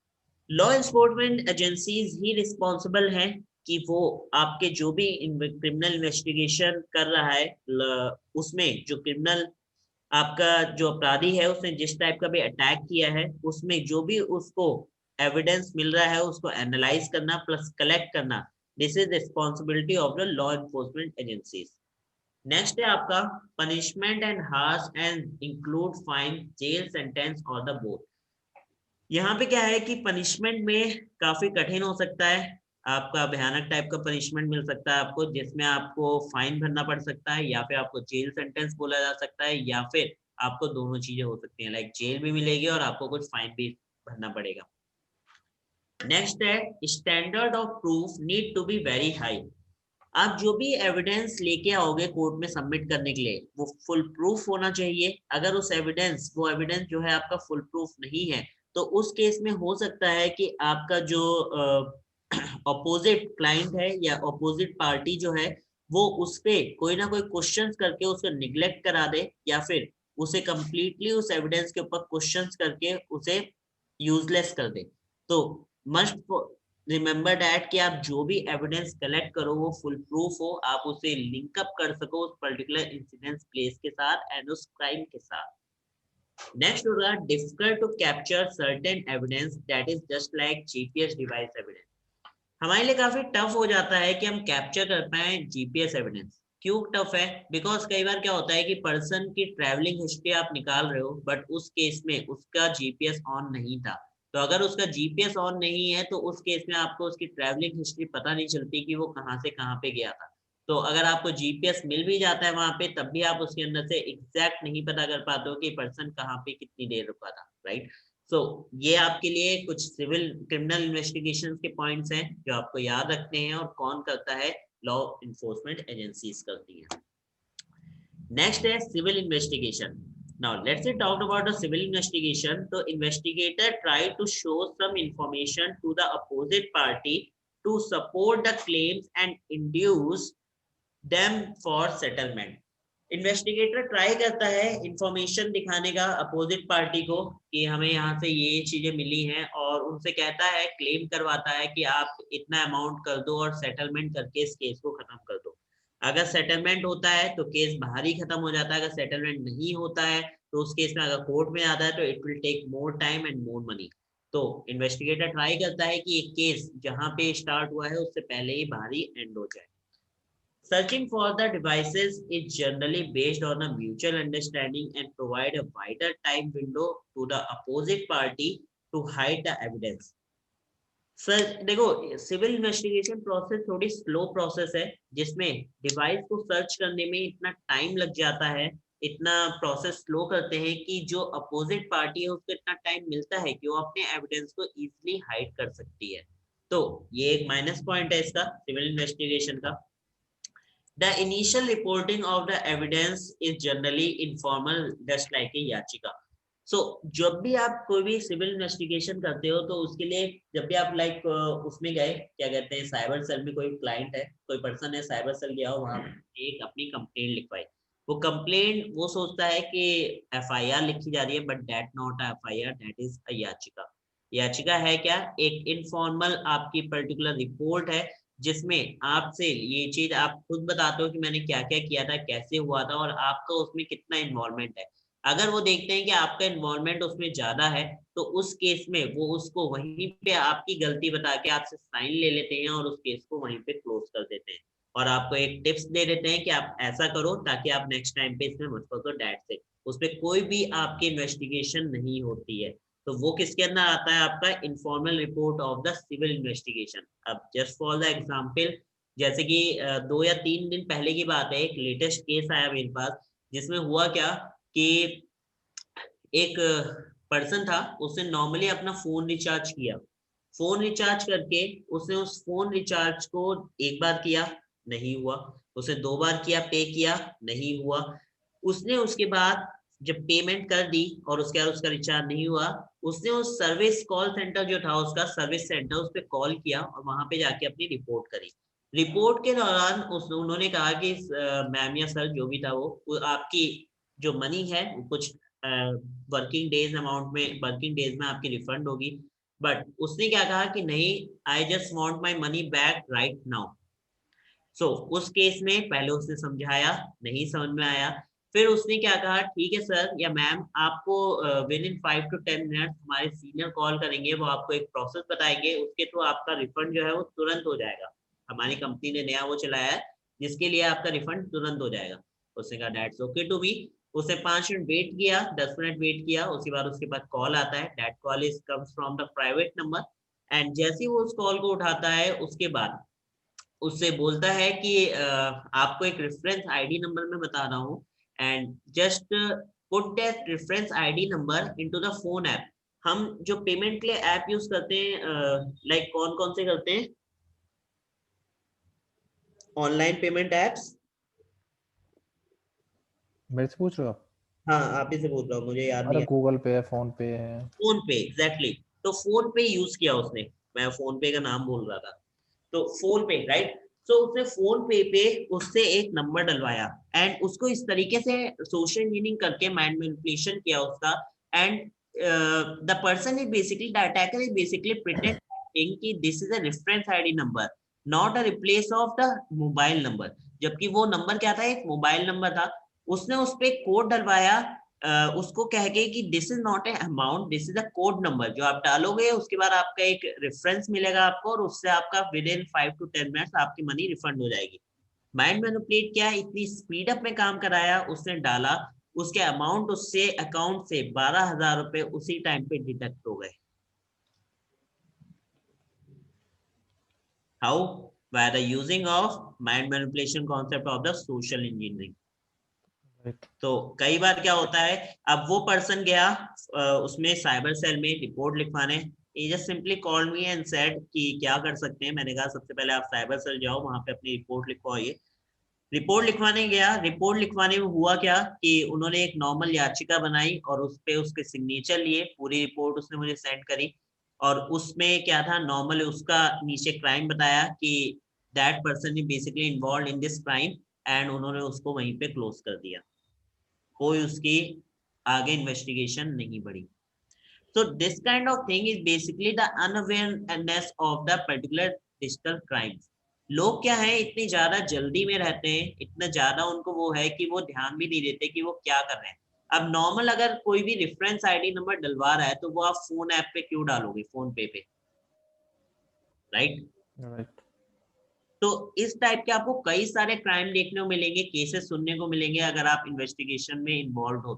Law enforcement agencies he responsible हैं कि वो आपके जो भी क्रिमिनल इन्वेस्टिगेशन कर रहा है उसमें जो क्रिमिनल आपका जो अपराधी है उसने जिस टाइप का भी अटैक किया है उसमें जो भी उसको एविडेंस मिल रहा है उसको एनालाइज करना प्लस कलेक्ट करना, this is responsibility of the law enforcement agencies. Next है आपका punishment and harsh and include fine, jail sentence और द बोथ। यहाँ पे क्या है कि पनिशमेंट में काफी कठिन हो सकता है, आपका भयानक टाइप का पनिशमेंट मिल सकता है आपको जिसमें आपको फाइन भरना पड़ सकता है या फिर आपको जेल सेंटेंस बोला जा सकता है या फिर आपको दोनों चीजें हो सकती हैं, लाइक जेल भी मिलेगी और आपको कुछ फाइन भी भरना पड़ेगा। नेक्स्ट है standard of proof need to be very high. आप जो भी एविडेंस लेके आओगे कोर्ट में सबमिट करने के लिए वो फुल प्रूफ होना चाहिए। अगर वो एविडेंस जो है आपका फुल प्रूफ नहीं है तो उस केस में हो सकता है कि आपका जो अपोजिट क्लाइंट है या अपोजिट पार्टी जो है वो उस पे कोई ना कोई क्वेश्चंस करके उसको निग्लेक्ट करा दे या फिर उसे कंप्लीटली उस एविडेंस के ऊपर क्वेश्चंस करके उसे यूजलेस कर दे। तो मस्ट रिमेंबर दैट कि आप जो भी एविडेंस कलेक्ट करो वो फुल प्रूफ हो, आप उसे लिंक अप कर सको उस पर्टिकुलर इंसिडेंट प्लेस के साथ एंड उस क्राइम के साथ। नेक्स्ट होगा difficult to capture certain evidence that is just like GPS device evidence. हमारे लिए काफी टफ हो जाता है कि हम कैप्चर कर पाए जीपीएस एविडेंस। क्यों टफ है? बिकॉज कई बार क्या होता है कि पर्सन की ट्रैवलिंग हिस्ट्री आप निकाल रहे हो बट उस केस में उसका जीपीएस ऑन नहीं था। तो अगर उसका जीपीएस ऑन नहीं है तो उस केस में आपको उसकी ट्रैवलिंग हिस्ट्री पता नहीं चलती कि वो कहाँ से कहाँ पे गया था। तो अगर आपको जीपीएस मिल भी जाता है वहां पे तब भी आप उसके अंदर से एग्जैक्ट नहीं पता कर पाते हो कि पर्सन कहाँ पे कितनी देर रुका था, राइट। सो ये आपके लिए कुछ सिविल क्रिमिनल इन्वेस्टिगेशन के पॉइंट्स हैं जो आपको याद रखने हैं और कौन करता है, लॉ इन्फोर्समेंट एजेंसीज करती हैं। नेक्स्ट है civil investigation. Now let's talk about the civil investigation. तो investigator try to show some information to the opposite party to support the claims and induce them for settlement. Investigator try करता है information दिखाने का opposite party को कि हमें यहाँ से ये चीजें मिली हैं और उनसे कहता है, क्लेम करवाता है कि आप इतना अमाउंट कर दो और सेटलमेंट करके इस केस को खत्म कर दो। अगर सेटलमेंट होता है तो केस बाहर ही खत्म हो जाता है, अगर सेटलमेंट नहीं होता है तो उस केस में अगर कोर्ट में आता है तो it will take more time and more money. तो इन्वेस्टिगेटर ट्राई करता है कि एक केस जहां पे स्टार्ट हुआ है उससे पहले ही बाहर ही एंड हो जाए। Searching for the devices is generally based on a mutual understanding and provide a wider time window to the opposite party to hide the evidence। Sir देखो, सिविल इन्वेस्टिगेशन प्रोसेस थोड़ी slow process है जिसमें device को search करने में इतना time लग जाता है, इतना प्रोसेस स्लो करते हैं कि जो अपोजिट पार्टी है उसको इतना टाइम मिलता है कि वो अपने एविडेंस को इजीली हाइड कर सकती है। तो ये एक माइनस पॉइंट है इसका सिविल इन्वेस्टिगेशन का। The initial reporting of the evidence is generally informal, just like a yachika। सो जब भी आप कोई भी सिविल इन्वेस्टिगेशन करते हो तो उसके लिए जब भी आप लाइक उसमें गए, क्या कहते हैं, साइबर सेल में कोई क्लाइंट है, कोई पर्सन है, साइबर सेल गया हो, वहां एक अपनी कंप्लेंट लिखवाई। वो कंप्लेंट वो सोचता है कि एफआईआर लिखी जा रही है, but that not FIR, that is अ याचिका। याचिका है क्या? एक इनफॉर्मल आपकी पर्टिकुलर रिपोर्ट है, जिसमें आपसे ये चीज आप खुद बताते हो कि मैंने क्या क्या किया था, कैसे हुआ था, और आपका उसमें कितना इन्वॉल्वमेंट है। अगर वो देखते हैं कि आपका इन्वॉल्वमेंट उसमें ज्यादा है, तो उस केस में वो उसको वहीं पे आपकी गलती बता के आपसे साइन ले लेते हैं और उस केस को वहीं पे क्लोज कर देते हैं, और आपको एक टिप्स दे देते हैं कि आप ऐसा करो ताकि आप नेक्स्ट टाइम पे इसमें मत फंसो, डैट से उसपे कोई भी आपकी इन्वेस्टिगेशन नहीं होती है। तो वो किसके अंदर आता है? आपका informal report of the civil investigation. अब जस्ट फॉर द एग्जांपल, जैसे कि 2 या 3 दिन पहले की बात है, एक लेटेस्ट केस आया मेरे पास, जिसमें हुआ क्या कि एक पर्सन था, उसने नॉर्मली अपना फोन रिचार्ज किया। फोन रिचार्ज करके उसने उस फोन रिचार्ज को एक बार किया, नहीं हुआ। उसे 2 बार किया, पे किया, नहीं हुआ। उसने उसके बाद जब पेमेंट कर दी और उसके बाद उसका रिचार्ज नहीं हुआ, उसने उस सर्विस कॉल सेंटर जो था, उसका सर्विस सेंटर, उस पर कॉल किया और वहां पे जाके अपनी रिपोर्ट करी। रिपोर्ट के दौरान उन्होंने कहा कि मैम या सर जो भी था, वो आपकी जो मनी है वो कुछ वर्किंग डेज अमाउंट में, वर्किंग डेज में आपकी रिफंड होगी। बट उसने क्या कहा कि नहीं, I just want my money back right now. So उस केस में पहले उसने समझाया, नहीं समझ में आया। फिर उसने क्या कहा, ठीक है सर या मैम, आपको विद इन 5 to 10 मिनट हमारे सीनियर कॉल करेंगे, वो आपको एक प्रोसेस बताएंगे, उसके थ्रू आपका रिफंड जो है वो तुरंत हो जाएगा। हमारी कंपनी ने नया वो चलाया है जिसके लिए आपका रिफंड तुरंत हो जाएगा। उसने कहा दैट्स ओके टू मी। उसने 5 मिनट वेट किया, 10 मिनट वेट किया, उसके बाद उसके पास कॉल आता है, that call is comes from the private number. And जैसे ही वो उस कॉल को उठाता है, उसके बाद उससे बोलता है कि आपको एक रेफरेंस आईडी नंबर मैं बता रहा हूँ, and just put that reference ID number into the phone app. हम जो पेमेंट के लिए ऐप यूज करते हैं, लाइक कौन कौन से करते हैं ऑनलाइन पेमेंट एप्स? मेरे से पूछ रहे हो आप? हाँ, आप ही से पूछ रहा हूँ, मुझे याद नहीं अरे है। गूगल पे है, फोन पे है। फोन पे, एग्जैक्टली। तो फोन पे यूज किया उसने, मैं फोन पे का नाम बोल रहा था। तो फोन पे, राइट। सो उसने फोन पे उससे एक नंबर डलवाया, एंड उसको इस तरीके से सोशल इंजीनियरिंग करके माइंड मैनिपुलेशन किया उसका। And the person is basically, the attacker is basically pretending कि this is a reference ID number, not a replace of the mobile number. जबकि वो नंबर क्या था? एक मोबाइल नंबर था। उसने उस पे कोड डलवाया, उसको कह के कि this is not a amount, this is a code number, जो आप डालोगे उसके बाद आपका एक रेफरेंस मिलेगा आपको, और उससे आपका विद इन 5 to 10 मिनट्स आपकी मनी रिफंड हो जाएगी। माइंड मैनिपुलेट किया, इतनी स्पीड अप में काम कराया, उसने डाला, उसके अमाउंट उससे अकाउंट से 12,000 रुपए उसी टाइम पे डिडक्ट हो गए। How? By the using of mind manipulation concept of the social engineering. Right. तो कई बार क्या होता है, अब वो पर्सन गया उसमें साइबर सेल में report लिखवाने। he just simply called me and said कि क्या कर सकते हैं। मैंने कहा सबसे पहले आप साइबर सेल जाओ, वहां पे अपनी रिपोर्ट लिखवाइए। रिपोर्ट लिखवाने गया, रिपोर्ट लिखवाने में हुआ क्या कि उन्होंने एक नॉर्मल याचिका बनाई और उस पे उसके सिग्नेचर लिए, पूरी रिपोर्ट उसने मुझे सेंड करी। और उसमें क्या था, नॉर्मल उसका नीचे क्राइम बताया कि that person is basically involve in this crime, and उन्होंने उसको वहीं पे क्लोज कर दिया। कोई उसकी आगे इन्वेस्टिगेशन नहीं बढ़ी। So this kind of thing is basically the unawareness of the particular digital crimes. लोग क्या है, इतनी ज्यादा जल्दी में रहते हैं, इतना ज्यादा उनको वो है कि वो ध्यान भी नहीं देते कि वो क्या कर रहे हैं। अब नॉर्मल अगर कोई भी रेफरेंस आईडी नंबर डलवा रहा है, तो वो आप फोन ऐप पे क्यों डालोगे, फोन पे, राइट? राइट। तो इस टाइप के आपको कई सारे क्राइम देखने को मिलेंगे, केसेस सुनने को मिलेंगे, अगर आप इन्वेस्टिगेशन में इन्वॉल्व हो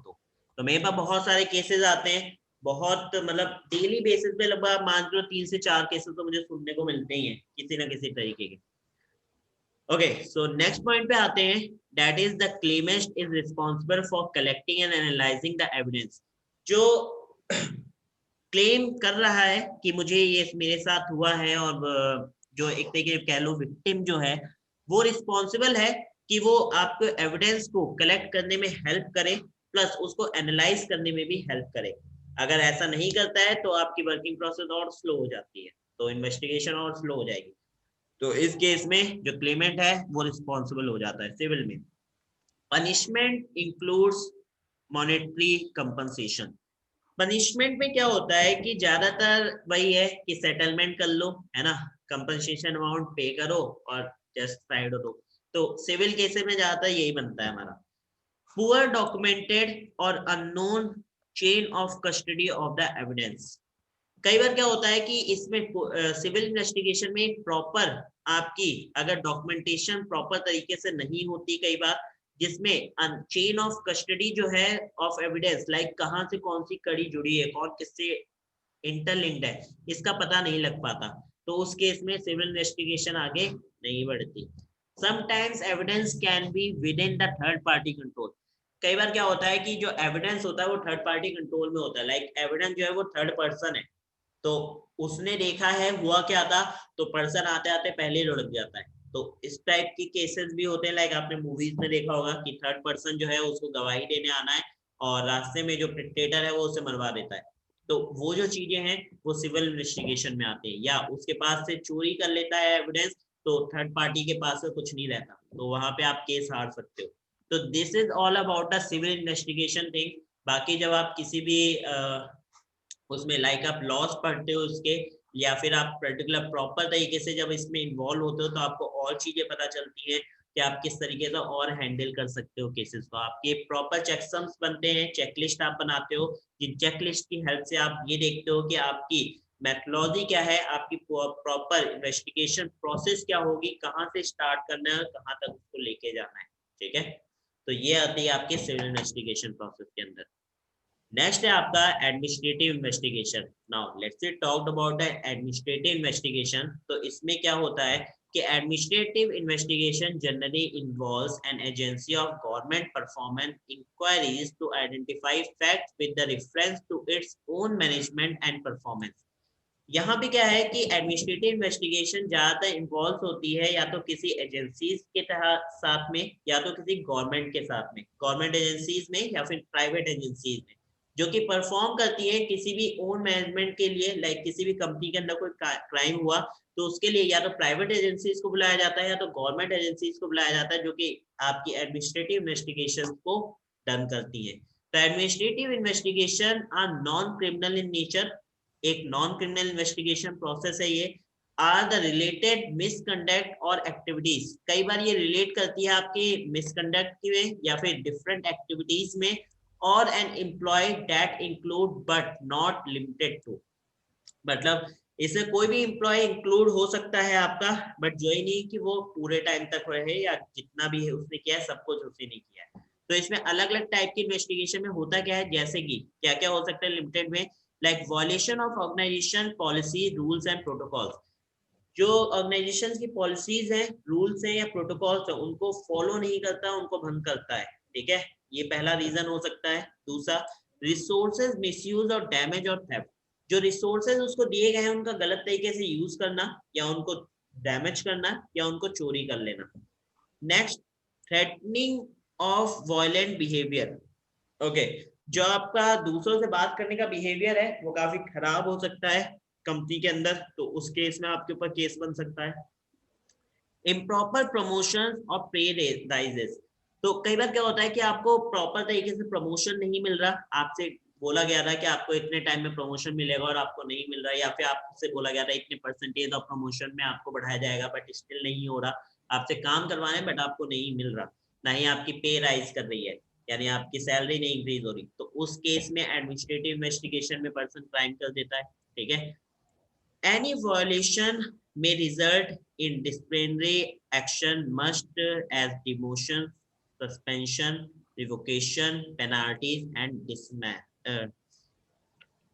तो मेरे पास बहुत सारे केसेस आते हैं, बहुत मतलब डेली बेसिस पे लगभग आप मान लो 3 से 4 केसेस तो मुझे सुनने को मिलते ही हैं किसी ना किसी तरीके के। ओके, सो नेक्स्ट पॉइंट पे आते हैं, that is the Clement is responsible for collecting and analysing the evidence. जो क्लेम कर रहा है कि मुझे ये मेरे साथ हुआ है, और जो एक तरीके कह लो विक्टिम जो है, वो रिस्पॉन्सिबल है कि वो आपको एविडेंस को कलेक्ट करने में हेल्प करे, प्लस उसको एनालाइज करने में भी हेल्प करे। अगर ऐसा नहीं करता है तो आपकी वर्किंग प्रोसेस और स्लो हो जाती है, तो इन्वेस्टिगेशन और स्लो हो जाएगी। तो इस केस में जो क्लेमेंट है वो रिस्पॉन्सिबल हो जाता है सिविल में। Punishment includes monetary compensation. Punishment में क्या होता है कि ज्यादातर वही है कि सेटलमेंट कर लो, है ना, कंपनसेशन अमाउंट पे करो और जस्ट साइड हो दो। तो सिविल केसेस में ज्यादातर यही बनता है हमारा। पुअर डॉक्यूमेंटेड और unknown chain of custody of the evidence. कई बार क्या होता है कि इसमें सिविल इन्वेस्टिगेशन में प्रॉपर आपकी अगर डॉक्यूमेंटेशन प्रॉपर तरीके से नहीं होती, कई बार जिसमें चेन ऑफ कस्टडी जो है ऑफ एविडेंस, लाइक कहाँ से कौन सी कड़ी जुड़ी है, कौन किससे इंटरलिंक्ड है, इसका पता नहीं लग पाता, तो उस केस में सिविल इन्वेस्टिगेशन आगे नहीं बढ़ती। Sometimes evidence can be with in the third party control. कई बार क्या होता है कि जो एविडेंस होता है वो थर्ड पार्टी कंट्रोल में होता है, लाइक एविडेंस जो है वो थर्ड पर्सन है, तो उसने देखा है हुआ क्या था, तो पर्सन आते आते पहले ही लुढ़क जाता है। तो इस टाइप की केसेस भी होते हैं, लाइक आपने मूवीज में देखा होगा कि थर्ड पर्सन जो है उसको गवाही देने आना है और रास्ते में जो डिक्टेटर है वो उसे मरवा देता है। तो वो जो चीजें हैं वो सिविल इन्वेस्टिगेशन में आते हैं, या उसके पास से चोरी कर लेता है एविडेंस, तो थर्ड पार्टी के पास से कुछ नहीं रहता, तो वहां पे आप केस हार सकते हो। तो this is all about the civil investigation thing. बाकी जब आप किसी भी उसमें लाइक आप लॉस पढ़ते हो उसके, या फिर आप पर्टिकुलर प्रॉपर तरीके से जब इसमें इन्वॉल्व होते हो तो आपको और चीजें पता चलती हैं कि आप किस तरीके से और हैंडल कर सकते हो केसेस को। आपके प्रॉपर चेकसम्स बनते हैं, चेकलिस्ट आप बनाते हो, जिन चेकलिस्ट की हेल्प से आप ये देखते हो कि आपकी मेथोलॉजी क्या है, आपकी प्रॉपर इन्वेस्टिगेशन प्रोसेस क्या होगी, कहाँ से स्टार्ट करना है और कहाँ तक उसको लेके जाना है। ठीक है, तो ये आती है आपके सिविल इन्वेस्टिगेशन प्रोसेस के अंदर। नेक्स्ट है आपका administrative investigation. Now let's see talk about the administrative investigation. तो इसमें क्या होता है कि administrative investigation generally involves an agency of government performance inquiries to identify facts with the reference to its own management and performance. यहाँ पे क्या है कि एडमिनिस्ट्रेटिव इन्वेस्टिगेशन ज्यादातर इन्वॉल्व होती है या तो किसी एजेंसीज के साथ में, या तो किसी गवर्नमेंट के साथ में, गवर्नमेंट एजेंसीज में या फिर प्राइवेट एजेंसीज में, जो कि परफॉर्म करती है किसी भी ओन मैनेजमेंट के लिए। लाइक किसी भी कंपनी के अंदर कोई क्राइम हुआ तो उसके लिए या तो प्राइवेट एजेंसीज को बुलाया जाता है या तो गवर्नमेंट एजेंसीज को बुलाया जाता है, जो कि आपकी एडमिनिस्ट्रेटिव इन्वेस्टिगेशन को डन करती है। तो administrative investigation are non criminal in nature, एक नॉन क्रिमिनल इन्वेस्टिगेशन प्रोसेस है ये। आर द रिलेटेड मिसकंडक्ट और एक्टिविटीज, कई बार ये रिलेट करती है आपके मिसकंडक्ट में या फिर डिफरेंट एक्टिविटीज में, और an employ that include but not limited to, मतलब इसमें कोई भी एम्प्लॉय इंक्लूड हो सकता है आपका, बट जो ही नहीं कि वो पूरे टाइम तक रहे या जितना भी है उसने किया है सब कुछ उसने नहीं किया है। तो इसमें अलग अलग टाइप की इन्वेस्टिगेशन में होता क्या है, जैसे कि क्या क्या हो सकता है लिमिटेड में, like violation of organisation policy rules and protocols. जो ऑर्गेनाइजेशन की पॉलिसीज है, रूल्स है या प्रोटोकॉल्स है, उनको फॉलो नहीं करता, उनको भंग करता है। ठीक है, ये पहला रीजन हो सकता है। दूसरा, रिसोर्सेज मिसयूज और डैमेज और थेफ्ट। जो रिसोर्सेज उसको दिए गए हैं उनका गलत तरीके से यूज करना, या उनको डैमेज करना, या उनको चोरी कर लेना। Next, threatening of violent behaviour. Okay, जो आपका दूसरों से बात करने का बिहेवियर है वो काफी खराब हो सकता है कंपनी के अंदर, तो उस केस में आपके ऊपर केस बन सकता है। इम्प्रॉपर प्रमोशन और पे राइजेस। तो कई बार क्या होता है कि आपको प्रॉपर तरीके से प्रमोशन नहीं मिल रहा, आपसे बोला गया था कि आपको इतने टाइम में प्रमोशन मिलेगा और आपको नहीं मिल रहा, या फिर आपसे बोला गया था इतने परसेंटेज ऑफ प्रमोशन में आपको बढ़ाया जाएगा बट स्टिल नहीं हो रहा, आपसे काम करवाने बट आपको नहीं मिल रहा, ना ही आपकी पे राइज कर रही है, यानी आपकी सैलरी नहीं इंक्रीज हो रही, तो उस केस में एडमिनिस्ट्रेटिव इन्वेस्टिगेशन में पर्सन क्राइम कर देता है। ठीक है, any violation may result in disciplinary action must as demotion, suspension, revocation, penalties and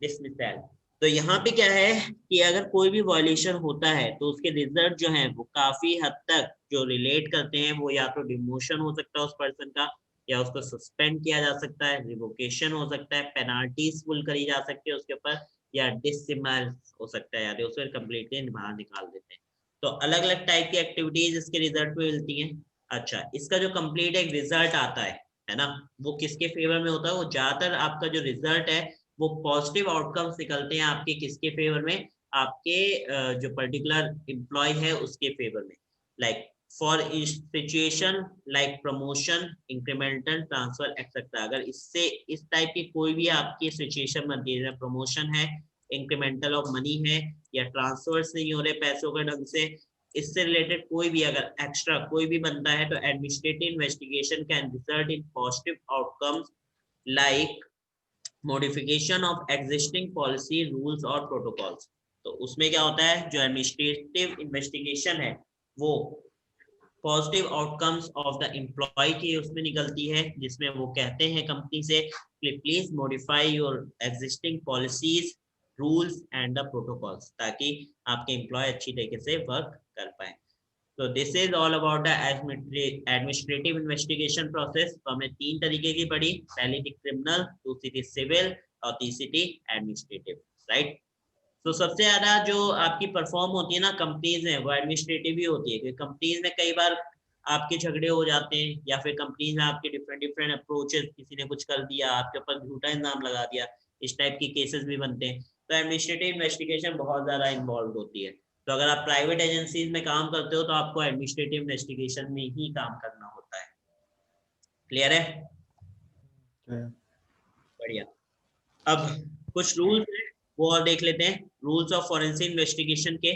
dismissal। तो यहाँ पे क्या है कि अगर कोई भी वायलेशन होता है तो उसके रिजल्ट जो है वो काफी हद तक जो रिलेट करते हैं, वो या तो डिमोशन हो सकता है उस पर्सन का, या उसको सस्पेंड किया जा सकता है, रिवोकेशन हो सकता है, पेनाल्टीज फुल करी जा सकती है उसके ऊपर, या डिसमिस हो सकता है, यानी उसे कम्प्लीटली बाहर निकाल देते हैं। तो अलग अलग टाइप की एक्टिविटीज इसके रिजल्ट में मिलती हैं। अच्छा, इसका जो कंप्लीट एक रिजल्ट आता है है ना, वो किसके फेवर में होता है, वो ज्यादातर आपका जो रिजल्ट है वो पॉजिटिव आउटकम्स निकलते हैं आपके किसके फेवर में, आपके जो पर्टिकुलर एम्प्लॉय है उसके फेवर में। Like for situation like promotion, incremental, transfer etcetera, अगर इससे इस टाइप की कोई भी आपकी सिचुएशन बनती है, प्रमोशन है, इंक्रीमेंटल ऑफ मनी है, या ट्रांसफर्स नहीं हो रहे पैसों के ढंग से, इससे रिलेटेड कोई भी अगर एक्स्ट्रा कोई भी बनता है, तो administrative investigation can result in positive outcomes like modification of existing policy, rules और प्रोटोकॉल्स। तो उसमें क्या होता है, जो एडमिनिस्ट्रेटिव इन्वेस्टिगेशन है वो positive outcomes of the employ की उसमें निकलती है, जिसमें वो कहते हैं कंपनी से please modify your existing policies, rules and the protocols, ताकि आपके एम्प्लॉय अच्छी तरीके से वर्क कर पाए। तो this is all about the administrative investigation process. तो हमने 3 तरीके की पढ़ी, पहली थी क्रिमिनल, दूसरी थी सिविल और तीसरी थी एडमिनिस्ट्रेटिव, राइट। तो सबसे ज्यादा जो आपकी परफॉर्म होती है ना कंपनीज में, वो एडमिनिस्ट्रेटिव ही होती है, क्योंकि कंपनीज में कई बार आपके झगड़े हो जाते हैं, या फिर कंपनीज में आपके डिफरेंट डिफरेंट अप्रोचेस, किसी ने कुछ कर दिया, आपके ऊपर झूठा इल्जाम लगा दिया, इस टाइप की केसेस भी बनते हैं। तो एडमिनिस्ट्रेटिव इन्वेस्टिगेशन बहुत ज्यादा इन्वॉल्व होती है। तो अगर आप प्राइवेट एजेंसीज में काम करते हो तो आपको एडमिनिस्ट्रेटिव इन्वेस्टिगेशन में ही काम करना होता है। क्लियर है? बढ़िया। अब कुछ रूल्स हैं वो और देख लेते हैं, रूल्स ऑफ फॉरेंसिक इन्वेस्टिगेशन के,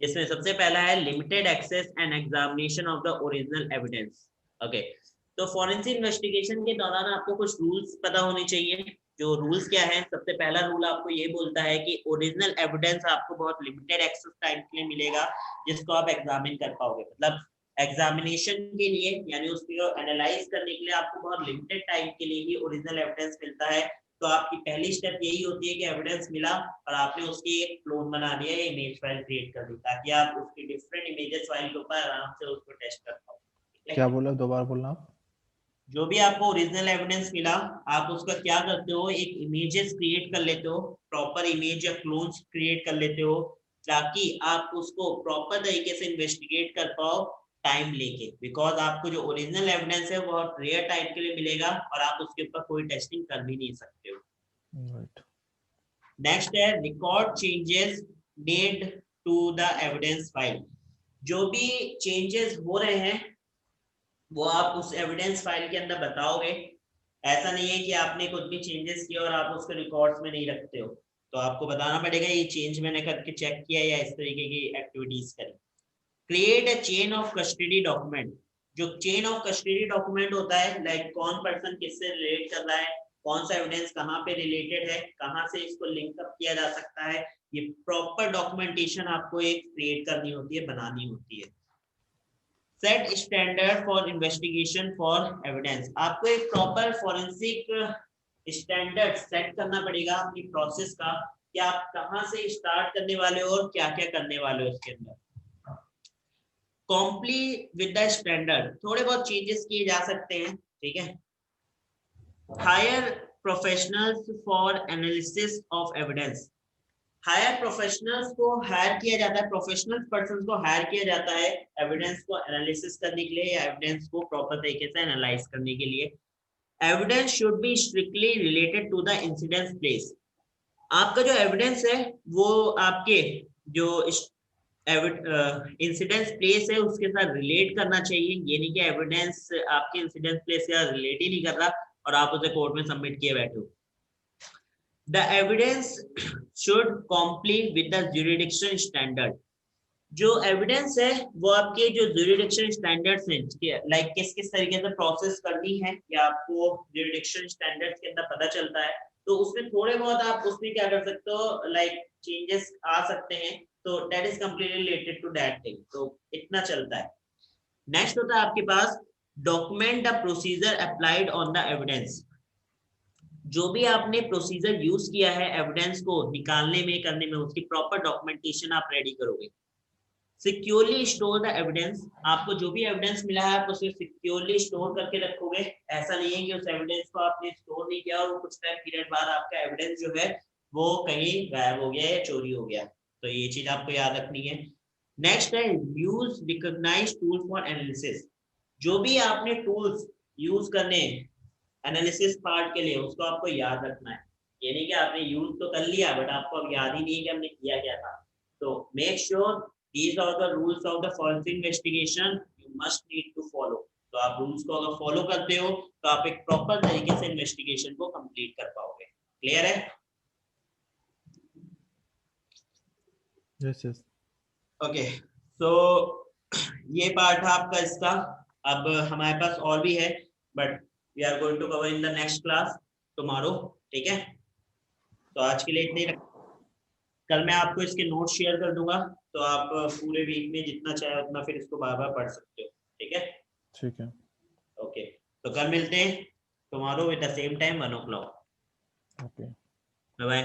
जिसमें सबसे पहला है limited access and examination of the original evidence. Okay, तो फॉरेंसिक इन्वेस्टिगेशन के दौरान आपको कुछ रूल्स पता होने चाहिए। जो रूल्स क्या है, सबसे पहला रूल आपको ये बोलता है कि ओरिजिनल एविडेंस आपको बहुत लिमिटेड एक्सेस टाइम के लिए मिलेगा, जिसको आप एग्जामिन कर पाओगे। मतलब एग्जामिनेशन के लिए, यानी उसको एनालाइज करने के लिए आपको बहुत लिमिटेड टाइम के लिए ही ओरिजिनल एविडेंस मिलता है। तो आपकी पहली स्टेप यही होती है कि एविडेंस मिला और आपने उसकी एक क्लोन बना दिया या इमेज फाइल क्रिएट कर दी, ताकि आप उसकी डिफरेंट इमेजेस फाइल के ऊपर आराम से उसको टेस्ट कर पाओ। क्या बोला, दोबारा बोलना आप? जो भी आपको ओरिजिनल एविडेंस मिला, आप उसका क्या करते हो, एक इमेजेस क्रिएट कर लेते हो, प्रॉपर इमेज या क्लोन्स क्रिएट कर लेते हो, ताकि आप उसको प्रॉपर तरीके से इन्वेस्टिगेट कर पाओ टाइम लेके। बिकॉज आपको जो ओरिजिनल एविडेंस है बहुत रेयर टाइम के लिए मिलेगा और आप उसके ऊपर कोई टेस्टिंग कर भी नहीं सकते हो। राइट। नेक्स्ट है record changes made to the evidence file. जो भी चेंजेस हो रहे हैं वो आप उस एविडेंस फाइल के अंदर बताओगे। ऐसा नहीं है कि आपने कुछ भी चेंजेस किया और आप उसको रिकॉर्ड्स में नहीं रखते हो, तो आपको बताना पड़ेगा ये चेंज मैंने करके चेक किया या इस तरीके की एक्टिविटीज करी। Create a chain of custody document. जो चेन ऑफ कस्टडी डॉक्यूमेंट होता है, लाइक कौन पर्सन किससे रिलेट कर रहा है, कौन सा एविडेंस कहाँ पे रिलेटेड है, कहाँ से इसको लिंक अप किया जा सकता है, ये प्रॉपर डॉक्यूमेंटेशन आपको एक क्रिएट करनी होती है, बनानी होती है। Set standard for investigation for evidence. आपको एक प्रॉपर फॉरेंसिक स्टैंडर्ड सेट करना पड़ेगा अपनी प्रोसेस का, कि आप कहाँ से स्टार्ट करने वाले हो और क्या क्या करने वाले हो इसके अंदर। कॉम्प्ली विद द स्टैंडर्ड, थोड़े बहुत चेंजेस किए जा सकते हैं, ठीक है। Hire professionals for analysis of evidence. Hire professionals को हायर किया जाता है, प्रोफेशनल पर्सन को हायर किया जाता है एविडेंस को एनालिसिस करने के लिए या एविडेंस को प्रॉपर तरीके से एनालाइज करने के लिए। Evidence should be strictly related to the incident place. आपका जो एविडेंस है वो आपके जो इंसिडेंट प्लेस है उसके साथ रिलेट करना चाहिए। ये नहीं कि एविडेंस आपके इंसिडेंट प्लेस से रिलेट ही नहीं कर रहा और आप उसे कोर्ट में सबमिट किए बैठे हो। The evidence should comply with the jurisdiction standard. जो एविडेंस है वो आपके जो जुरिडिक्शन स्टैंडर्ड्स हैं, लाइक किस किस तरीके से प्रोसेस करनी है, या आपको जुरिडिक्शन स्टैंडर्ड्स के अंदर पता चलता है। तो उसमें थोड़े बहुत आप उसमें क्या कर सकते हो, लाइक चेंजेस आ सकते हैं, तो that is completely related to that thing, तो इतना चलता है। नेक्स्ट होता है आपके पास document the procedure applied on the evidence. जो भी आपने प्रोसीजर यूज किया है एविडेंस को निकालने में करने में, उसकी प्रॉपर डॉक्यूमेंटेशन आप रेडी करोगे। Securely store the evidence. आपको जो भी एविडेंस मिला है आप उसे सिक्योरली स्टोर करके रखोगे। ऐसा नहीं है कि उस एविडेंस को आपने स्टोर नहीं किया और कुछ टाइम पीरियड बाद आपका एविडेंस जो है वो कहीं गायब हो गया या चोरी हो गया, तो ये चीज आपको याद रखनी है। नेक्स्ट है use recognised tool for analysis. जो भी आपने टूल्स यूज करने एनालिसिस पार्ट के लिए उसको आपको याद रखना है। ये नहीं कि आपने यूज तो कर लिया बट आपको अब याद ही नहीं है कि हमने किया क्या था। तो make sure these are the rules of the forensic investigation you must need to follow. तो आप रूल्स को अगर फॉलो करते हो तो आप एक प्रॉपर तरीके से इन्वेस्टिगेशन को कंप्लीट कर पाओगे। क्लियर है? Yes yes. ओके सो ये पार्ट है आपका इसका। अब हमारे पास और भी है but we are going to cover in the next class tomorrow. ठीक है, तो आज के लिए इतना ही रख। कल मैं आपको इसके नोट्स शेयर कर दूंगा तो आप पूरे वीक में जितना चाहे उतना फिर इसको बार बार पढ़ सकते हो। ठीक है, ठीक है। ओके, तो कल मिलते हैं tomorrow with the same time 1 o'clock। Okay. Bye bye.